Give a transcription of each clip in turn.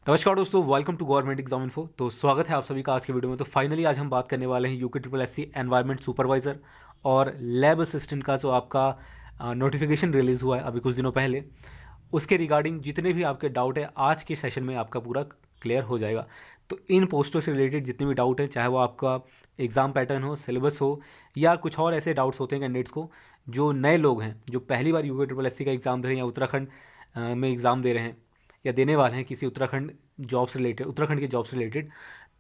नमस्कार दोस्तों, welcome to government exam info. तो स्वागत है आप सभी का आज के वीडियो में। तो फाइनली आज हम बात करने वाले हैं UK triple S C environment supervisor और लैब असिस्टेंट का जो आपका नोटिफिकेशन रिलीज़ हुआ है अभी कुछ दिनों पहले, उसके रिगार्डिंग जितने भी आपके डाउट है आज के सेशन में आपका पूरा क्लियर हो जाएगा। तो इन पोस्टों से रिलेटेड जितने भी डाउट हैं, चाहे वो आपका एग्ज़ाम पैटर्न हो, सिलेबस हो, या कुछ और ऐसे डाउट्स होते हैं कैंडिडेट्स को जो नए लोग हैं, जो पहली बार यूके ट्रिपल एस सी का एग्ज़ाम दे रहे हैं या उत्तराखंड में एग्ज़ाम दे रहे हैं या देने वाले हैं किसी उत्तराखंड जॉब से रिलेटेड, उत्तराखंड के जॉब से रिलेटेड,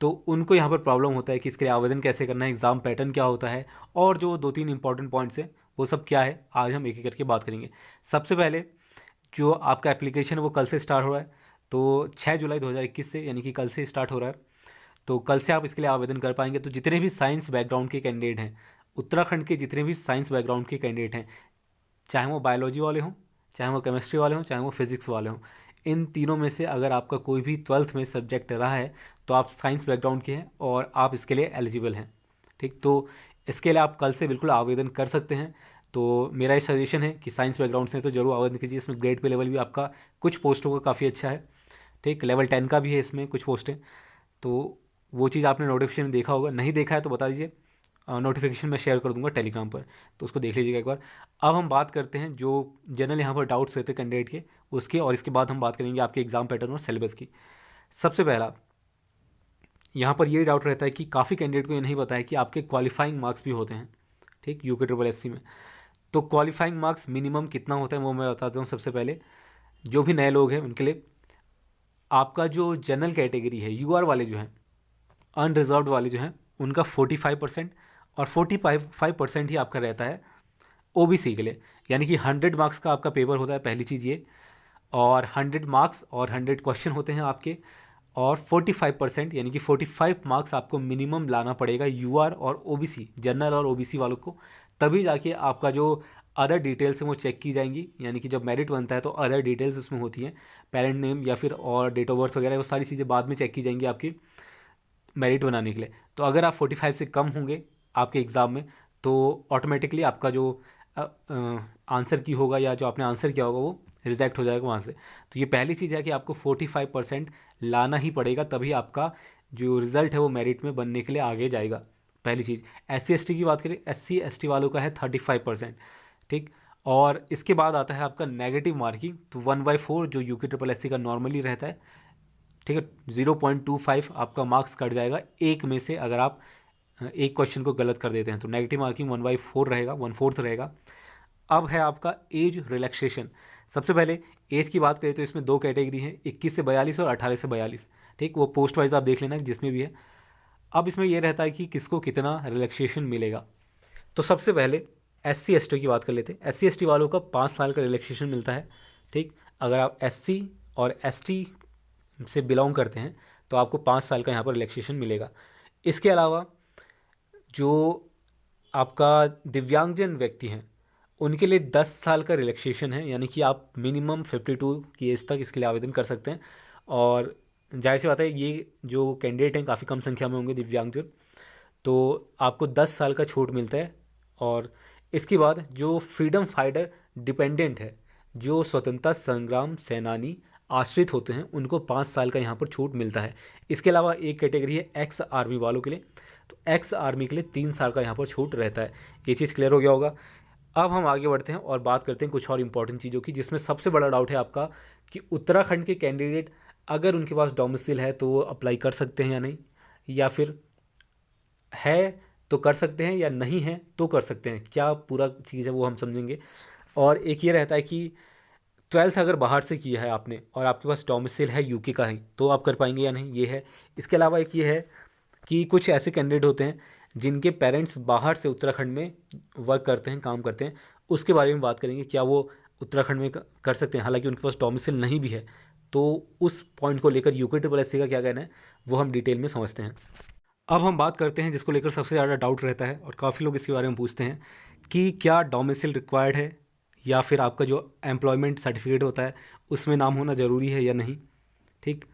तो उनको यहाँ पर प्रॉब्लम होता है कि इसके लिए आवेदन कैसे करना है, एग्ज़ाम पैटर्न क्या होता है, और जो 2-3 इंपॉर्टेंट पॉइंट्स हैं वो सब क्या है, आज हम एक एक करके बात करेंगे। सबसे पहले जो आपका एप्लीकेशन है वो कल से स्टार्ट हो रहा है, तो 6 जुलाई 2021 से, यानी कि कल से स्टार्ट हो रहा है। तो कल से आप इसके लिए आवेदन कर पाएंगे। तो जितने भी साइंस बैकग्राउंड के कैंडिडेट हैं, उत्तराखंड के जितने भी साइंस बैकग्राउंड के कैंडिडेट हैं, चाहे वो बायोलॉजी वाले हों, चाहे वो केमिस्ट्री वाले हों, चाहे वो फिज़िक्स वाले हों, इन तीनों में से अगर आपका कोई भी 12th में सब्जेक्ट रहा है तो आप साइंस बैकग्राउंड के हैं और आप इसके लिए एलिजिबल हैं। ठीक, तो इसके लिए आप कल से बिल्कुल आवेदन कर सकते हैं। तो मेरा ये सजेशन है कि साइंस बैकग्राउंड से तो ज़रूर आवेदन कीजिए। इसमें ग्रेड पे लेवल भी आपका कुछ पोस्टों का काफ़ी अच्छा है। ठीक, लेवल 10 का भी है इसमें कुछ पोस्टें। तो वो चीज़ आपने नोटिफिकेशन देखा होगा, नहीं देखा है तो बता दीजिए, नोटिफिकेशन मैं शेयर कर दूंगा टेलीग्राम पर, तो उसको देख लीजिएगा एक बार। अब हम बात करते हैं जो जनरल यहाँ पर डाउट्स रहते हैं कैंडिडेट के, उसके, और इसके बाद हम बात करेंगे आपके एग्जाम पैटर्न और सिलेबस की। सबसे पहला यहाँ पर ये डाउट रहता है कि काफ़ी कैंडिडेट को ये नहीं पता है कि आपके क्वालिफाइंग मार्क्स भी होते हैं। ठीक, यूके ट्रिपल एस सी में तो क्वालिफाइंग मार्क्स मिनिमम कितना होता है वो मैं बताता हूँ। सबसे पहले जो भी नए लोग हैं उनके लिए, आपका जो जनरल कैटेगरी है, यूआर वाले जो हैं, अनरिजर्व्ड वाले जो हैं, उनका 45% और 45% ही आपका रहता है ओबीसी के लिए। यानी कि 100 मार्क्स का आपका पेपर होता है, पहली चीज़ ये, और 100 मार्क्स और 100 क्वेश्चन होते हैं आपके, और 45% यानी कि 45 मार्क्स आपको मिनिमम लाना पड़ेगा यूआर और ओबीसी, जनरल और ओबीसी वालों को, तभी जाके आपका जो अदर डिटेल्स हैं वो चेक की जाएंगी। यानी कि जब मेरिट बनता है तो अदर डिटेल्स उसमें होती हैं, पेरेंट नेम या फिर और डेट ऑफ बर्थ वगैरह, वो सारी चीज़ें बाद में चेक की जाएंगी आपकी मेरिट बनाने के लिए। तो अगर आप 45 से कम होंगे आपके एग्ज़ाम में तो ऑटोमेटिकली आपका जो आंसर की होगा या जो आपने आंसर किया होगा वो रिजेक्ट हो जाएगा वहाँ से। तो ये पहली चीज़ है कि आपको 45% लाना ही पड़ेगा, तभी आपका जो रिज़ल्ट है वो मेरिट में बनने के लिए आगे जाएगा। पहली चीज़। SC ST की बात करें, SC ST वालों का है 35%। ठीक, और इसके बाद आता है आपका नेगेटिव मार्किंग। तो 1/4 जो यूके ट्रिपल एस सी का नॉर्मली रहता है, ठीक है, 0.25 आपका मार्क्स कट जाएगा एक में से, अगर आप एक क्वेश्चन को गलत कर देते हैं तो नेगेटिव मार्किंग 1/4 रहेगा, 1/4 रहेगा। अब है आपका एज रिलैक्सेशन। सबसे पहले एज की बात करें तो इसमें दो कैटेगरी हैं, 21 से 42 और 18 से 42। ठीक, वो पोस्ट वाइज आप देख लेना जिसमें भी है। अब इसमें यह रहता है कि किसको कितना रिलैक्सेशन मिलेगा। तो सबसे पहले SC ST की बात कर लेते हैं। SC ST वालों का 5 साल का रिलैक्सेशन मिलता है। ठीक, अगर आप SC और ST से बिलोंग करते हैं तो आपको 5 साल का यहाँ पर रिलैक्सेशन मिलेगा। इसके अलावा जो आपका दिव्यांगजन व्यक्ति हैं उनके लिए 10 साल का रिलैक्सेशन है, यानी कि आप मिनिमम 52 की एज तक इसके लिए आवेदन कर सकते हैं। और जाहिर सी बात है, ये जो कैंडिडेट हैं काफ़ी कम संख्या में होंगे दिव्यांगजन, तो आपको 10 साल का छूट मिलता है। और इसके बाद जो फ्रीडम फाइटर डिपेंडेंट है, जो स्वतंत्रता संग्राम सेनानी आश्रित होते हैं, उनको 5 साल का यहाँ पर छूट मिलता है। इसके अलावा एक कैटेगरी है एक्स आर्मी वालों के लिए, तो एक्स आर्मी के लिए 3 साल का यहाँ पर छूट रहता है। ये चीज़ क्लियर हो गया होगा। अब हम आगे बढ़ते हैं और बात करते हैं कुछ और इंपॉर्टेंट चीज़ों की, जिसमें सबसे बड़ा डाउट है आपका कि उत्तराखंड के कैंडिडेट अगर उनके पास डोमिसाइल है तो वो अप्लाई कर सकते हैं या नहीं, या फिर है तो कर सकते हैं या नहीं है तो कर सकते हैं, क्या पूरा चीज़ है वो हम समझेंगे। और एक ये रहता है कि 12th अगर बाहर से किया है आपने और आपके पास डोमिसाइल है यूके का ही, तो आप कर पाएंगे या नहीं, ये है। इसके अलावा एक ये है कि कुछ ऐसे कैंडिडेट होते हैं जिनके पेरेंट्स बाहर से उत्तराखंड में वर्क करते हैं, काम करते हैं, उसके बारे में बात करेंगे, क्या वो उत्तराखंड में कर सकते हैं, हालांकि उनके पास डोमिसाइल नहीं भी है। तो उस पॉइंट को लेकर यूके ट्रिपल एस सी का क्या कहना है वो हम डिटेल में समझते हैं। अब हम बात करते हैं जिसको लेकर सबसे ज़्यादा डाउट रहता है और काफ़ी लोग इसके बारे में पूछते हैं कि क्या डोमिसाइल रिक्वायर्ड है या फिर आपका जो एम्प्लॉयमेंट सर्टिफिकेट होता है उसमें नाम होना ज़रूरी है या नहीं। ठीक,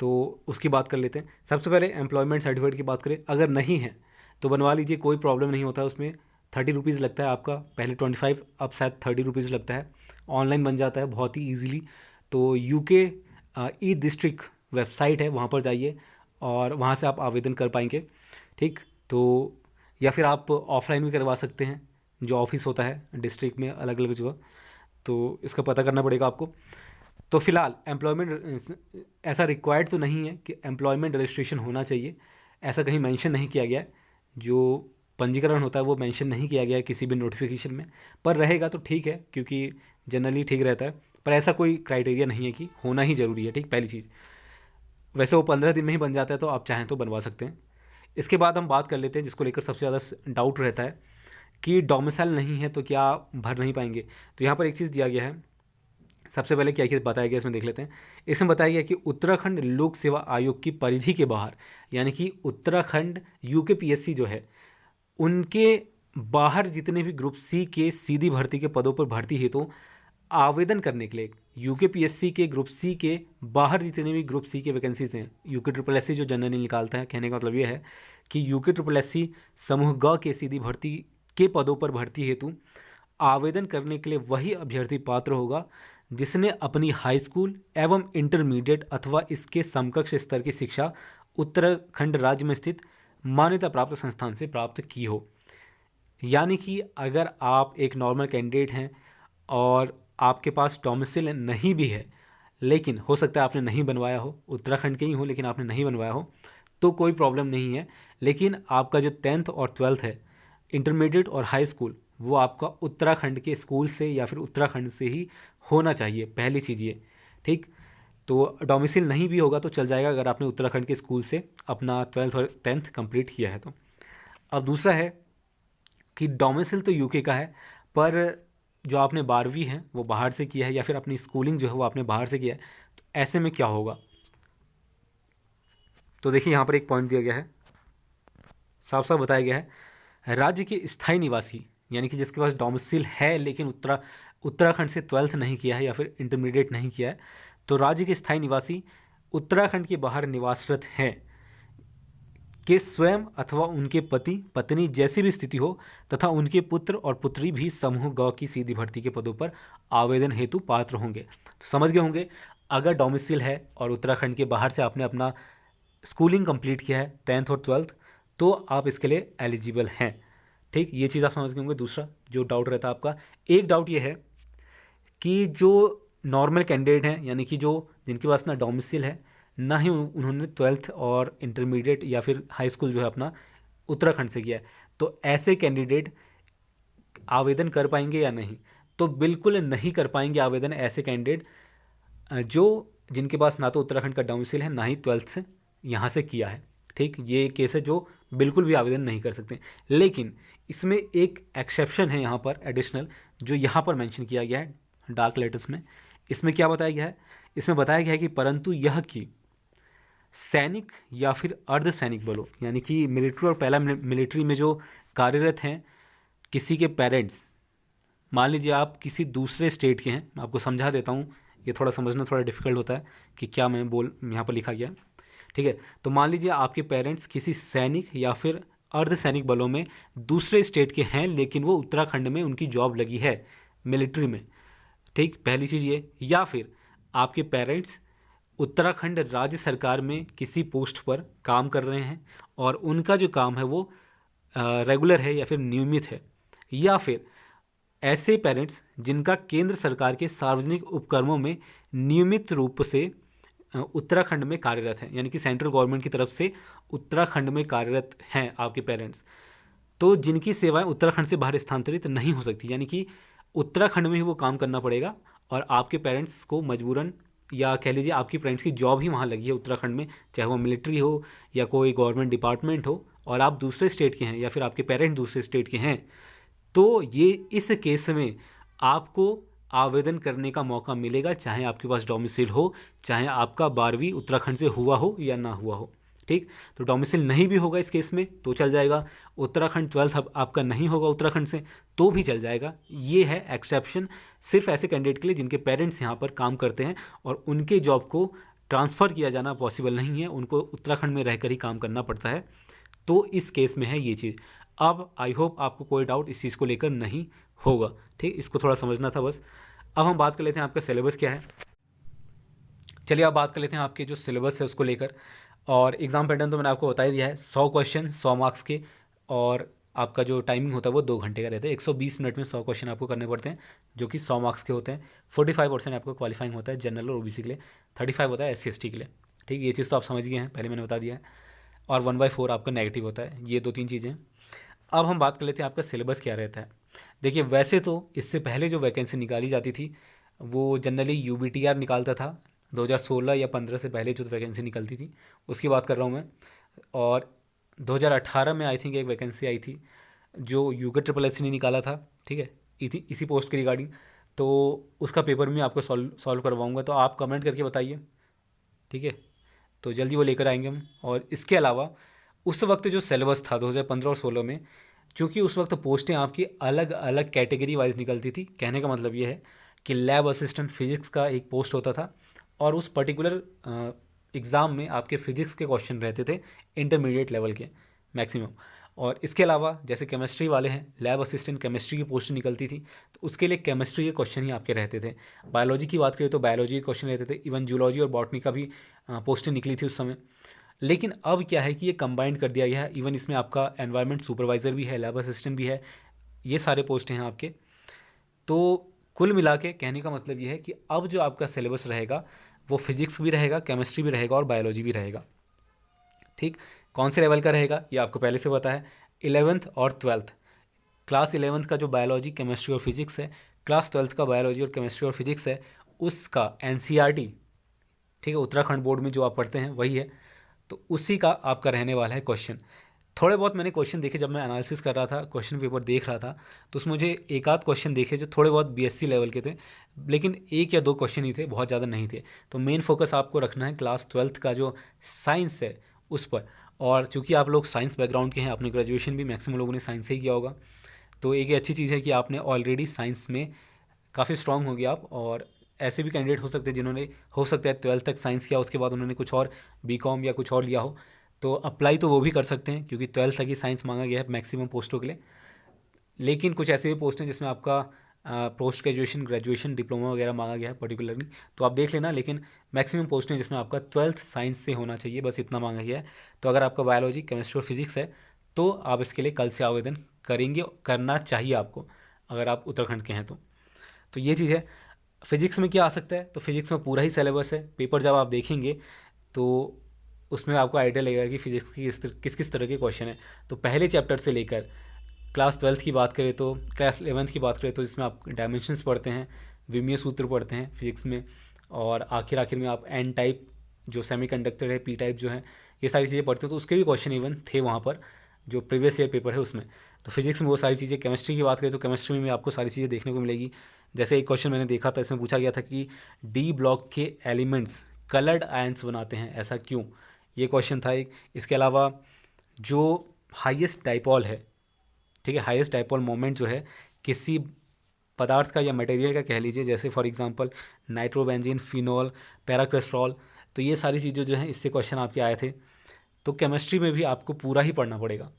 तो उसकी बात कर लेते हैं। सबसे पहले एम्प्लॉयमेंट सर्टिफिकेट की बात करें, अगर नहीं है तो बनवा लीजिए, कोई प्रॉब्लम नहीं होता है। उसमें 30 रुपीज़ लगता है आपका, पहले 25, अब शायद 30 रुपीज़ लगता है। ऑनलाइन बन जाता है बहुत ही ईजिली। तो यूके ई डिस्ट्रिक्ट वेबसाइट है वहाँ पर जाइए और वहाँ से आप आवेदन कर पाएंगे। ठीक, तो या फिर आप ऑफलाइन भी करवा सकते हैं, जो ऑफिस होता है डिस्ट्रिक्ट में अलग अलग जगह, तो इसका पता करना पड़ेगा आपको। तो फिलहाल एम्प्लॉयमेंट ऐसा रिक्वायर्ड तो नहीं है कि एम्प्लॉयमेंट रजिस्ट्रेशन होना चाहिए, ऐसा कहीं मेंशन नहीं किया गया है। जो पंजीकरण होता है वो मेंशन नहीं किया गया है किसी भी नोटिफिकेशन में, पर रहेगा तो ठीक है क्योंकि जनरली ठीक रहता है, पर ऐसा कोई क्राइटेरिया नहीं है कि होना ही ज़रूरी है। ठीक, पहली चीज़। वैसे वो 15 दिन में ही बन जाता है, तो आप चाहें तो बनवा सकते हैं। इसके बाद हम बात कर लेते हैं जिसको लेकर सबसे ज़्यादा डाउट रहता है कि डोमिसाइल नहीं है तो क्या भर नहीं पाएंगे। तो यहाँ पर एक चीज़ दिया गया है, सबसे पहले क्या क्या बताया गया इसमें देख लेते हैं। इसमें बताया गया कि उत्तराखंड लोक सेवा आयोग की परिधि के बाहर, यानी कि उत्तराखंड यूकेपीएससी जो है उनके बाहर जितने भी ग्रुप सी के सीधी भर्ती के पदों पर भर्ती हेतु आवेदन करने के लिए, यूकेपीएससी के ग्रुप सी के बाहर जितने भी ग्रुप सी के वैकेंसीज हैं, यूके ट्रिपल एस सी जो जनरली निकालता है, कहने का मतलब ये है कि यूके ट्रिपल एस सी समूह ग के सीधी भर्ती के पदों पर भर्ती हेतु आवेदन करने के लिए वही अभ्यर्थी पात्र होगा जिसने अपनी हाई स्कूल एवं इंटरमीडिएट अथवा इसके समकक्ष स्तर की शिक्षा उत्तराखंड राज्य में स्थित मान्यता प्राप्त संस्थान से प्राप्त की हो। यानी कि अगर आप एक नॉर्मल कैंडिडेट हैं और आपके पास डोमिसाइल नहीं भी है, लेकिन हो सकता है आपने नहीं बनवाया हो, उत्तराखंड के ही हो लेकिन आपने नहीं बनवाया हो, तो कोई प्रॉब्लम नहीं है। लेकिन आपका जो 10th और 12th है, इंटरमीडिएट और हाई स्कूल, वो आपका उत्तराखंड के स्कूल से या फिर उत्तराखंड से ही होना चाहिए, पहली चीज़ ये। ठीक, तो डोमिसाइल नहीं भी होगा तो चल जाएगा अगर आपने उत्तराखंड के स्कूल से अपना 12th और 10th कंप्लीट किया है तो। अब दूसरा है कि डोमिसाइल तो यूके का है, पर जो आपने 12वीं है वो बाहर से किया है या फिर अपनी स्कूलिंग जो है वो आपने बाहर से किया है, तो ऐसे में क्या होगा। तो देखिए यहाँ पर एक पॉइंट दिया गया है, साफ साफ बताया गया है, राज्य के स्थायी निवासी, यानी कि जिसके पास डोमिसाइल है लेकिन उत्तराखंड से 12th नहीं किया है या फिर इंटरमीडिएट नहीं किया है, तो राज्य के स्थायी निवासी उत्तराखंड के बाहर निवासरत हैं के स्वयं अथवा उनके पति पत्नी जैसी भी स्थिति हो तथा उनके पुत्र और पुत्री भी समूह ग की सीधी भर्ती के पदों पर आवेदन हेतु पात्र होंगे। तो समझ गए होंगे, अगर डोमिसाइल है और उत्तराखंड के बाहर से आपने अपना स्कूलिंग कंप्लीट किया है 10th और 12th, तो आप इसके लिए एलिजिबल हैं। ठीक, ये चीज़ आप समझ गए होंगे। दूसरा जो डाउट रहता है आपका, एक डाउट ये है कि जो नॉर्मल कैंडिडेट हैं, यानी कि जो जिनके पास ना डोमिसाइल है ना ही उन्होंने 12th और इंटरमीडिएट या फिर हाई स्कूल जो है अपना उत्तराखंड से किया है, तो ऐसे कैंडिडेट आवेदन कर पाएंगे या नहीं। तो बिल्कुल नहीं कर पाएंगे आवेदन ऐसे कैंडिडेट जो जिनके पास ना तो उत्तराखंड का डोमिसाइल है ना ही 12th यहाँ से किया है। ठीक, ये केस है जो बिल्कुल भी आवेदन नहीं कर सकते। लेकिन इसमें एक एक्सेप्शन है यहाँ पर एडिशनल, जो यहाँ पर मेंशन किया गया है डार्क लेटर्स में। इसमें क्या बताया गया है, इसमें बताया गया है कि परंतु यह कि सैनिक या फिर अर्धसैनिक बलों, यानी कि मिलिट्री और पहला मिलिट्री में जो कार्यरत हैं किसी के पेरेंट्स, मान लीजिए आप किसी दूसरे स्टेट के हैं, मैं आपको समझा देता हूँ, ये थोड़ा समझना थोड़ा डिफिकल्ट होता है कि क्या मैं यहाँ पर लिखा गया। ठीक है, तो मान लीजिए आपके पेरेंट्स किसी सैनिक या फिर अर्धसैनिक बलों में दूसरे स्टेट के हैं लेकिन वो उत्तराखंड में उनकी जॉब लगी है मिलिट्री में। ठीक, पहली चीज़ ये, या फिर आपके पेरेंट्स उत्तराखंड राज्य सरकार में किसी पोस्ट पर काम कर रहे हैं और उनका जो काम है वो रेगुलर है या फिर नियमित है, या फिर ऐसे पेरेंट्स जिनका केंद्र सरकार के सार्वजनिक उपक्रमों में नियमित रूप से उत्तराखंड में कार्यरत हैं, यानी कि सेंट्रल गवर्नमेंट की तरफ से उत्तराखंड में कार्यरत हैं आपके पेरेंट्स, तो जिनकी सेवाएं उत्तराखंड से बाहर स्थानांतरित नहीं हो सकती, यानी कि उत्तराखंड में ही वो काम करना पड़ेगा और आपके पेरेंट्स को मजबूरन, या कह लीजिए आपकी पेरेंट्स की जॉब ही वहाँ लगी है उत्तराखंड में, चाहे वो मिलिट्री हो या कोई गवर्नमेंट डिपार्टमेंट हो, और आप दूसरे स्टेट के हैं या फिर आपके पेरेंट्स दूसरे स्टेट के हैं, तो ये इस केस में आपको आवेदन करने का मौका मिलेगा, चाहे आपके पास डोमिसाइल हो, चाहे आपका 12वीं उत्तराखंड से हुआ हो या ना हुआ हो। ठीक, तो डोमिसाइल नहीं भी होगा इस केस में तो चल जाएगा, उत्तराखंड 12th आपका नहीं होगा उत्तराखंड से तो भी चल जाएगा। ये है एक्सेप्शन सिर्फ ऐसे कैंडिडेट के लिए जिनके पेरेंट्स यहाँ पर काम करते हैं और उनके जॉब को ट्रांसफ़र किया जाना पॉसिबल नहीं है, उनको उत्तराखंड में रहकर ही काम करना पड़ता है, तो इस केस में है ये चीज़। अब आई होप आपको कोई डाउट इस चीज़ को लेकर नहीं होगा। ठीक, इसको थोड़ा समझना था बस। अब हम बात कर लेते हैं आपका सिलेबस क्या है। चलिए आप बात कर लेते हैं आपके जो सिलेबस है उसको लेकर। और एग्ज़ाम पैटर्न तो मैंने आपको बता ही दिया है, 100 क्वेश्चन 100 मार्क्स के, और आपका जो टाइमिंग होता है वो 2 घंटे का रहता है। 120 मिनट में 100 क्वेश्चन आपको करने पड़ते हैं जो कि 100 मार्क्स के होते हैं। 45% आपको क्वालिफाइंग होता है जनरल और ओबीसी के लिए, 35 होता है SC ST के लिए। ठीक, ये चीज़ तो आप समझ गए हैं, पहले मैंने बता दिया है। और 1/4 आपका नेगेटिव होता है। ये 2-3 चीज़ें। अब हम बात कर लेते हैं आपका सिलेबस क्या रहता है। देखिए वैसे तो इससे पहले जो वैकेंसी निकाली जाती थी वो जनरली UBTR निकालता था। 2016 या 15 से पहले जो वैकेंसी निकलती थी उसकी बात कर रहा हूँ मैं। और 2018 में आई थिंक एक वैकेंसी आई थी जो UKSS ने निकाला था। ठीक है, इसी पोस्ट के रिगार्डिंग। तो उसका पेपर भी आपको सॉल्व करवाऊँगा, तो आप कमेंट करके बताइए। ठीक है, तो जल्दी वो लेकर आएंगे हम। और इसके अलावा उस वक्त जो सिलेबस था 2015 और 16 में, चूँकि उस वक्त पोस्टें आपकी अलग अलग कैटेगरी वाइज निकलती थी। कहने का मतलब ये है कि लैब असिस्टेंट फिजिक्स का एक पोस्ट होता था, और उस पर्टिकुलर एग्ज़ाम में आपके फिजिक्स के क्वेश्चन रहते थे इंटरमीडिएट लेवल के मैक्सिमम। और इसके अलावा जैसे केमिस्ट्री वाले हैं, लैब असिस्टेंट केमिस्ट्री की पोस्ट निकलती थी, तो उसके लिए केमिस्ट्री के क्वेश्चन ही आपके रहते थे। बायोलॉजी की बात करें तो बायोलॉजी के क्वेश्चन रहते थे। इवन जूलॉजी और बॉटनी का भी पोस्टें निकली थी उस समय। लेकिन अब क्या है कि ये कंबाइंड कर दिया गया है। इवन इसमें आपका एनवायरनमेंट सुपरवाइज़र भी है, लैब असिस्टेंट भी है, ये सारे पोस्ट हैं आपके। तो कुल मिला के कहने का मतलब ये है कि अब जो आपका सिलेबस रहेगा वो फिजिक्स भी रहेगा, केमिस्ट्री भी रहेगा और बायोलॉजी भी रहेगा। ठीक, कौन से लेवल का रहेगा ये आपको पहले से पता है। 11th और 12th, क्लास 11th का जो बायोलॉजी केमिस्ट्री और फिजिक्स है, क्लास 12th का बायोलॉजी और केमिस्ट्री और फिजिक्स है, उसका NCERT, ठीक है, उत्तराखंड बोर्ड में जो आप पढ़ते हैं वही है, तो उसी का आपका रहने वाला है क्वेश्चन। थोड़े बहुत मैंने क्वेश्चन देखे जब मैं एनालिसिस कर रहा था, क्वेश्चन पेपर देख रहा था, तो उसमें मुझे एक आध क्वेश्चन देखे जो थोड़े बहुत BSc लेवल के थे, लेकिन 1 या 2 क्वेश्चन ही थे, बहुत ज़्यादा नहीं थे। तो मेन फोकस आपको रखना है क्लास 12th का जो साइंस है उस पर। और चूंकि आप लोग साइंस बैकग्राउंड के हैं, आपने ग्रेजुएशन भी मैक्सिमम लोगों ने साइंस से ही किया होगा, तो एक अच्छी चीज़ है कि आपने ऑलरेडी साइंस में काफ़ी स्ट्रांग हो गया आप। और ऐसे भी कैंडिडेट हो सकते हैं जिन्होंने हो सकता है 12th तक साइंस किया, उसके बाद उन्होंने कुछ और BCom या कुछ और लिया हो, तो अप्लाई तो वो भी कर सकते हैं, क्योंकि 12th तक ही साइंस मांगा गया है मैक्सिमम पोस्टों के लिए। लेकिन कुछ ऐसे भी पोस्ट हैं जिसमें आपका पोस्ट ग्रेजुएशन, ग्रेजुएशन, डिप्लोमा वगैरह मांगा गया है पर्टिकुलरली, तो आप देख लेना। लेकिन मैक्सिमम पोस्ट हैं जिसमें आपका 12th साइंस से होना चाहिए, बस इतना मांगा गया है। तो अगर आपका बायोलॉजी केमिस्ट्री और फिजिक्स है तो आप इसके लिए कल से आवेदन करेंगे, करना चाहिए आपको, अगर आप उत्तराखंड के हैं तो ये चीज़ है। फिजिक्स में क्या आ सकता है, तो फिजिक्स में पूरा ही सिलेबस है। पेपर जब आप देखेंगे तो उसमें आपको आइडिया लगेगा कि फिजिक्स की किस किस तरह के क्वेश्चन है। तो पहले चैप्टर से लेकर क्लास 12th की बात करें, तो क्लास 11th की बात करें तो जिसमें आप डायमेंशंस पढ़ते हैं, विमीय सूत्र पढ़ते हैं फिजिक्स में, और आखिर में आप N टाइप जो सेमीकंडक्टर है, P टाइप जो है, ये सारी चीज़ें पढ़ते हो, तो उसके भी क्वेश्चन इवन थे वहाँ पर जो प्रीवियस ईयर पेपर है उसमें। तो फिजिक्स में वो सारी चीज़ें। केमिस्ट्री की बात करें तो केमिस्ट्री में भी आपको सारी चीज़ें देखने को मिलेगी। जैसे एक क्वेश्चन मैंने देखा था, इसमें पूछा गया था कि D ब्लॉक के एलिमेंट्स कलर्ड आयंस बनाते हैं, ऐसा क्यों, ये क्वेश्चन था एक। इसके अलावा जो हाईएस्ट डाइपोल है, ठीक है, हाईएस्ट डाइपोल मोमेंट जो है किसी पदार्थ का या मटेरियल का कह लीजिए, जैसे फॉर एग्जांपल नाइट्रोबेंजीन, फिनॉल, पैराक्रिस्टॉल, तो ये सारी चीज़ें जो हैं इससे क्वेश्चन आपके आए थे। तो केमिस्ट्री में भी आपको पूरा ही पढ़ना पड़ेगा।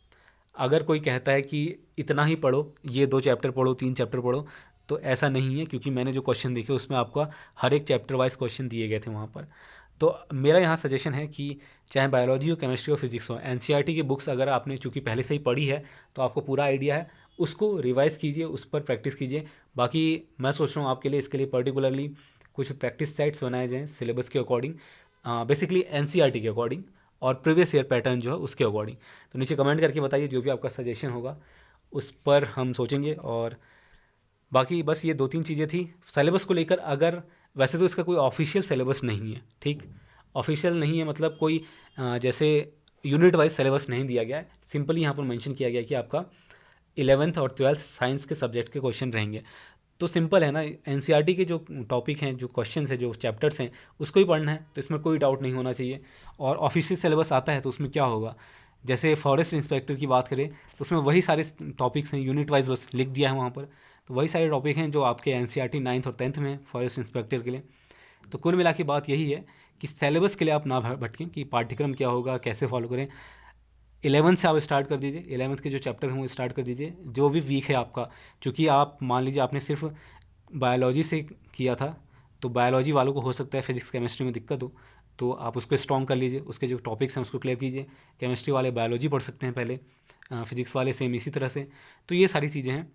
अगर कोई कहता है कि इतना ही पढ़ो, ये 2 चैप्टर पढ़ो, 3 चैप्टर पढ़ो, तो ऐसा नहीं है, क्योंकि मैंने जो क्वेश्चन देखे उसमें आपका हर एक चैप्टर वाइज क्वेश्चन दिए गए थे वहाँ पर। तो मेरा यहाँ सजेशन है कि चाहे बायोलॉजी हो, केमिस्ट्री हो, फिजिक्स हो, NCERT की बुक्स अगर आपने चूँकि पहले से ही पढ़ी है तो आपको पूरा आइडिया है, उसको रिवाइज़ कीजिए, उस पर प्रैक्टिस कीजिए। बाकी मैं सोच रहा हूँ आपके लिए, इसके लिए पर्टिकुलरली कुछ प्रैक्टिस सेट्स बनाए जाएँ सिलेबस के अकॉर्डिंग, बेसिकली NCERT के अकॉर्डिंग, और प्रीवियस ईयर पैटर्न जो है उसके अकॉर्डिंग। तो नीचे कमेंट करके बताइए, जो भी आपका सजेशन होगा उस पर हम सोचेंगे। और बाकी बस ये 2-3 चीज़ें थी सिलेबस को लेकर। अगर वैसे तो इसका कोई ऑफिशियल सिलेबस नहीं है, ठीक, ऑफिशियल नहीं है मतलब कोई जैसे यूनिट वाइज सिलेबस नहीं दिया गया है। सिंपली यहाँ पर मेंशन किया गया कि आपका 11th और 12th साइंस के सब्जेक्ट के क्वेश्चन रहेंगे। तो सिंपल है ना, NCERT के जो टॉपिक हैं, जो क्वेश्चन हैं, जो चैप्टर्स हैं, उसको ही पढ़ना है, तो इसमें कोई डाउट नहीं होना चाहिए। और ऑफिशियल सिलेबस आता है तो उसमें क्या होगा, जैसे फॉरेस्ट इंस्पेक्टर की बात करें तो उसमें वही सारे टॉपिक्स हैं, यूनिट वाइज बस लिख दिया है वहाँ पर। तो वही सारे टॉपिक हैं जो आपके NCERT 9th और 10th में फॉरेस्ट इंस्पेक्टर के लिए। तो कुल मिला के बात यही है कि सिलेबस के लिए आप ना भटकें कि पाठ्यक्रम क्या होगा, कैसे फॉलो करें। 11th से आप स्टार्ट कर दीजिए, 11th के जो चैप्टर हैं वो स्टार्ट कर दीजिए, जो भी वीक है आपका। क्योंकि आप मान लीजिए आपने सिर्फ बायोलॉजी से किया था, तो बायोलॉजी वालों को हो सकता है फिजिक्स केमिस्ट्री में दिक्कत हो, तो आप उसको स्ट्रॉन्ग कर लीजिए, उसके जो टॉपिक्स हैं उसको क्लियर कीजिए। केमिस्ट्री वाले बायोलॉजी पढ़ सकते हैं पहले, फिजिक्स वाले सेम इसी तरह से। तो ये सारी चीज़ें हैं,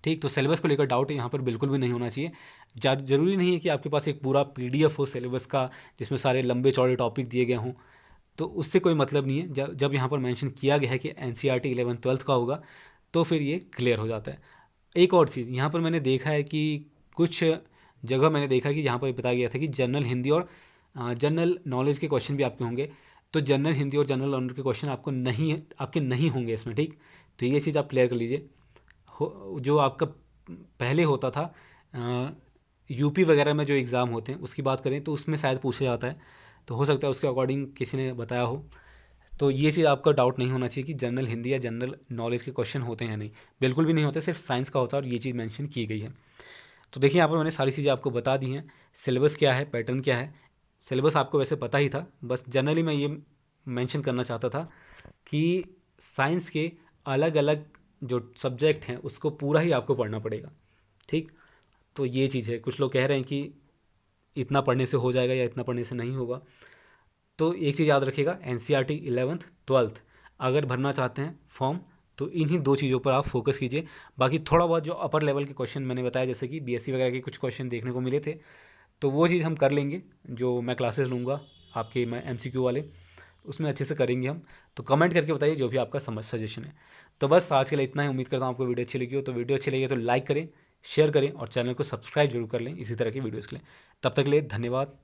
ठीक। तो सिलेबस को लेकर डाउट यहाँ पर बिल्कुल भी नहीं होना चाहिए। ज़रूरी नहीं है कि आपके पास एक पूरा PDF हो सिलेबस का जिसमें सारे लंबे चौड़े टॉपिक दिए गए हों, तो उससे कोई मतलब नहीं है। जब यहाँ पर मेंशन किया गया है कि NCERT 11th-12th का होगा तो फिर ये क्लियर हो जाता है। एक और चीज़ यहाँ पर मैंने देखा है कि कुछ जगह मैंने देखा कि यहाँ पर बताया गया था कि जनरल हिंदी और जनरल नॉलेज के क्वेश्चन भी आपके होंगे। तो जनरल हिंदी और जनरल नॉलेज के क्वेश्चन आपके नहीं होंगे इसमें, ठीक। तो ये चीज़ आप क्लियर कर लीजिए। जो आपका पहले होता था यूपी वगैरह में जो एग्ज़ाम होते हैं उसकी बात करें तो उसमें शायद पूछा जाता है, तो हो सकता है उसके अकॉर्डिंग किसी ने बताया हो। तो ये चीज़ आपका डाउट नहीं होना चाहिए कि जनरल हिंदी या जनरल नॉलेज के क्वेश्चन होते हैं या नहीं, बिल्कुल भी नहीं होते, सिर्फ साइंस का होता है और ये चीज़ मेंशन की गई है। तो देखिए यहाँ पर मैंने सारी चीज़ें आपको बता दी हैं, सिलेबस क्या है, पैटर्न क्या है। सिलेबस आपको वैसे पता ही था, बस जनरली मैं ये मेंशन करना चाहता था कि साइंस के अलग अलग जो सब्जेक्ट हैं उसको पूरा ही आपको पढ़ना पड़ेगा, ठीक। तो ये चीज़ है। कुछ लोग कह रहे हैं कि इतना पढ़ने से हो जाएगा या इतना पढ़ने से नहीं होगा। तो एक चीज़ याद रखिएगा, NCERT 11th-12th अगर भरना चाहते हैं फॉर्म तो इन्हीं दो चीज़ों पर आप फोकस कीजिए। बाकी थोड़ा बहुत जो अपर लेवल के क्वेश्चन मैंने बताया, जैसे कि BSc वगैरह के कुछ क्वेश्चन देखने को मिले थे, तो वो चीज़ हम कर लेंगे। जो मैं क्लासेस लूँगा आपके, मैं MCQ वाले, उसमें अच्छे से करेंगे हम। तो कमेंट करके बताइए जो भी आपका सजेशन है। तो बस आज के लिए इतना ही। उम्मीद करता हूँ आपको वीडियो अच्छी लगी हो। तो वीडियो अच्छी लगी तो लाइक करें, शेयर करें और चैनल को सब्सक्राइब जरूर कर लें इसी तरह की वीडियोज़ के लिए। तब तक के लिए धन्यवाद।